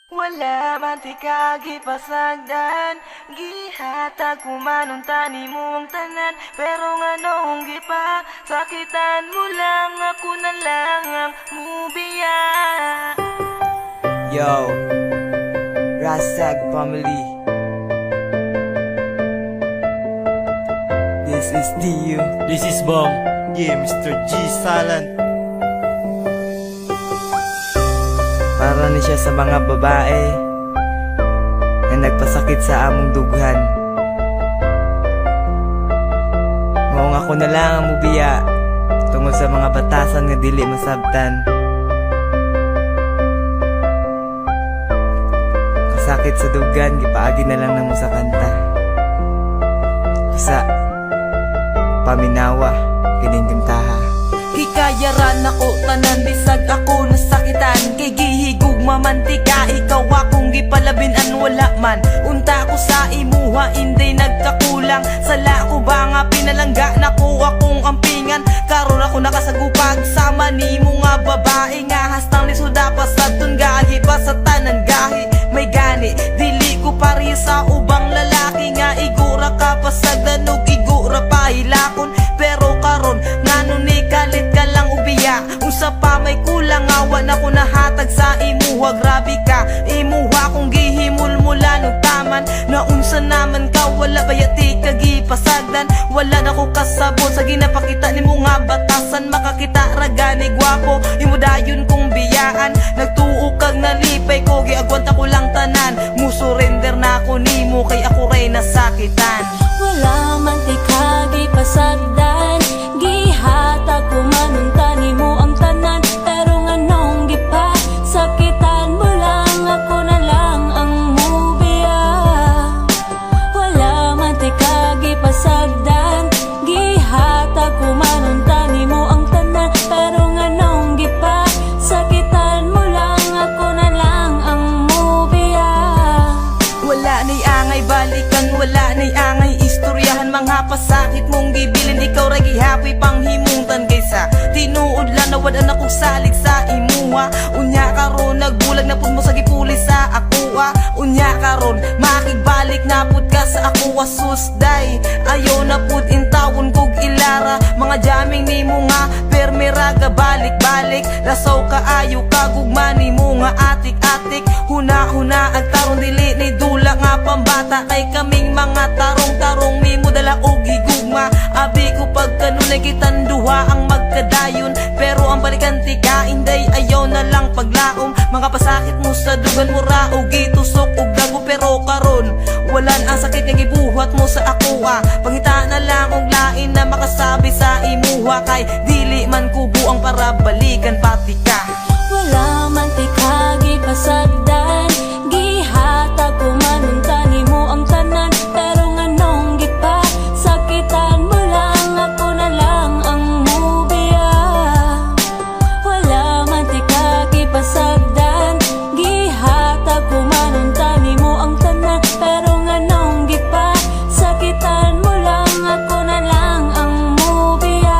Wala man ti kagipasagdan, gihatag kumanon tani mo ang tanan. Pero nga noong gipa, sakitan mo lang, ako na lang ang mubiya. Yo, Rasag family, this is Dio. This is Bong. Yeah, Mr. G Silent. Para ni siya sa mga babae na nagpasakit sa among dughan. Maong ako na lang ang mubiya tungod sa mga batasan nga dili masabtan. Kasakit sa dughan, gipaagi na lang namo sa kanta. Isa, paminawa, kining kantaha. Hikayaran ako tanan, bisag ako nasakitan. Kay gihigug mamantika, ikaw akong gipalabinan. Wala man, unta ko sa imuha, hindi nagkakulang. Sala ko ba nga pinalangga, naku akong ampingan. Karon ako nakasagupag, sama ni mo nga babae. Nga hastang lisuda pa sa tunggahi, pa sa tanan gahi. May gani, dili ko pari sa ubang lalaki. Nga igura ka pa sa danog, igura pa hilakon. Pero karon, ngano ni kalit ka lang ubiya. Unsa pa may kulang, awa na ko nahatag sa imuha. Grabe ka, imuha kong gihimul mula nung taman. Na unsa naman ka, wala bayati kagipasagdan. Wala na ko kasabot sa ginapakita ni mo nga batasan. Makakita ragani gwapo, imudayon kong biyaan. Nagtuo kag nalipay ko, giagwanta ko lang tanan. Musurrender na ako nimo, kay ako ray nasakitan. Wala man ti kagipasagdan, gihatag kumanon tani mo ang tanan. Pero nga nung gipa, sakitan mo lang, ako na lang ang mubiya. Wala man ti kagipasagdan, gihatag kumanon tani mo ang tanan. Pero nga nung gipa, sakitan mo lang, ako na lang ang mubiya. Wala na'y angay balikan, wala na'y angay istoryahan. Mga pasakit mong gibilin, ikaw ra gihapoy panghimuntan. Kaysa tinuod lang na wala na kong salig sa imuha. Unya karon nagbulag na pud mo sa gipuli sa akuha. Unya karon makigbalik na pud ka sa akuha. Susday ayaw na pud intawon kog ilara. Mga jaming nimo nga permiraga balik-balik. Lasaw ka ayo ka gugma nimo nga atik-atik. Huna-huna ang tarong dili ni dula nga pambata. Kay kaming mga tarong-tarong nimo dala og higugma. Abi ko pagkanunay kitanduha ang magkadayon. Pero ang balikan tika inday ayaw na lang paglaom. Mga pasakit mo sa dugan mo ra og gitusok og dago. Pero karon walan ang sakit nga gibuhat mo sa akuha. Pangita na lang og lain na makasabi sa imuha. Kay dili man kubo ang para balikan pati ka. Wala man ti kagipasagdan, gihatag kumanon tani mo ang tanan. Pero nga nung gipa, sakitan mo lang, ako na lang ang mubiya. Wala man ti kagipasagdan, gihatag kumanon tani mo ang tanan. Pero nga nung gipa, sakitan mo lang, ako na lang ang mubiya.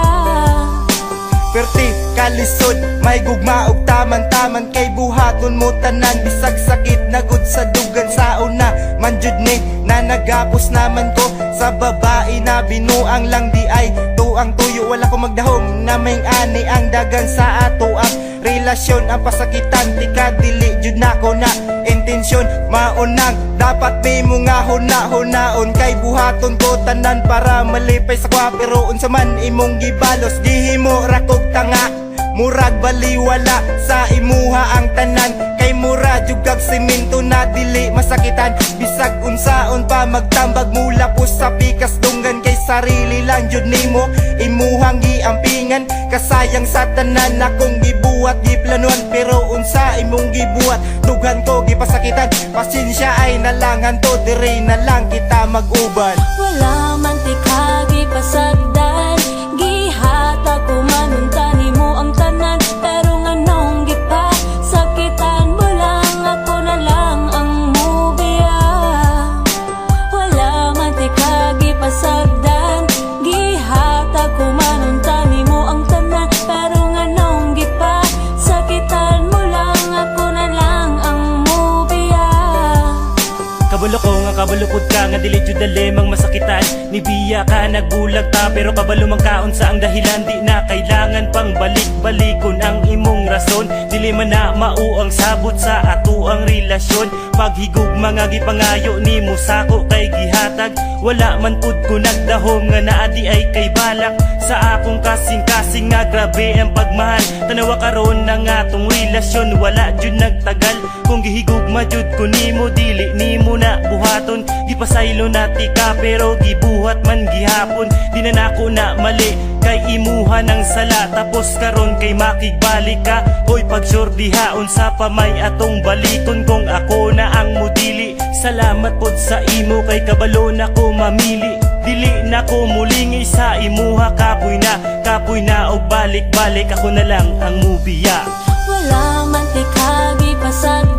Perti, kalisod, may gugma og taman-taman. Kay buhaton mo tanan, bisag sakit na gud sa dugan. Sa una, manjud ni na nagapos naman ko sa babae na binuang lang di ay tuang tuyo. Wala ko magdahom na may ani ang dagan sa ato ang relasyon. Ang pasakitan, di ka dili jud nako na intensyon. Maunang dapat may mo nga huna-hunaon. Kay buhaton ko tanan para malipay sa kwa. Pero unsa man imong gibalos, gihimo ra kog tanga. Murag baliwala sa imuha ang tanan. Kay mura jugag semento na dili masakitan. Bisag unsaon pa magtambag mula po sa pikas dunggan. Kay sarili lang jud nimo imuhang giampingan. Kasayang sa tanan akong gibuhat giplanuan. Pero unsa imong gibuhat dughan ko gipasakitan. Pasensya ay nalangan to, diri na lang kita mag-uban. Wala man ti kagipasagdan, gihatag kumanon tani mo ang tanan. Pero nga nung gipa, sakitan mo lang, ako na lang ang mubiya. Wala man ti kagipasagdan, gihatag kumanon tani mo ang tanan. Pero nga nung gipa, sakitan mo lang, ako na lang ang mubiya. kabalo ko nga kabalukod ka nga dili jud dalemang masakitan ni biya ka nagbulag ta pero kabalo man kaon sa ang dahilan di na kailangan pang balik-balikon ang imong rason dili man na mao ang sabot sa ato ang relasyon paghigugma nga gipangayo nimo sako kay gihatag wala man pud ko nagdahom nga naa di ay kay balak sa akong kasing-kasing nga grabe ang pagmahal tanawa karon na nga tong relasyon wala jud nagtagal kung gihigugma jud ko nimo dili nimo na buhaton gipasaylo nati ka pero gibuhat man gihapon di na nako na mali kay imuha ng sala tapos karon kay makigbalik ka oy pagsurdihaon sa pamay atong balikon kung ako na ang mudili salamat pod sa imo kay kabalo na ko mamili dili na ko mulingi sa imuha kapoy na og balik-balik ako na lang ang mubiya Wala man ti kagi pasag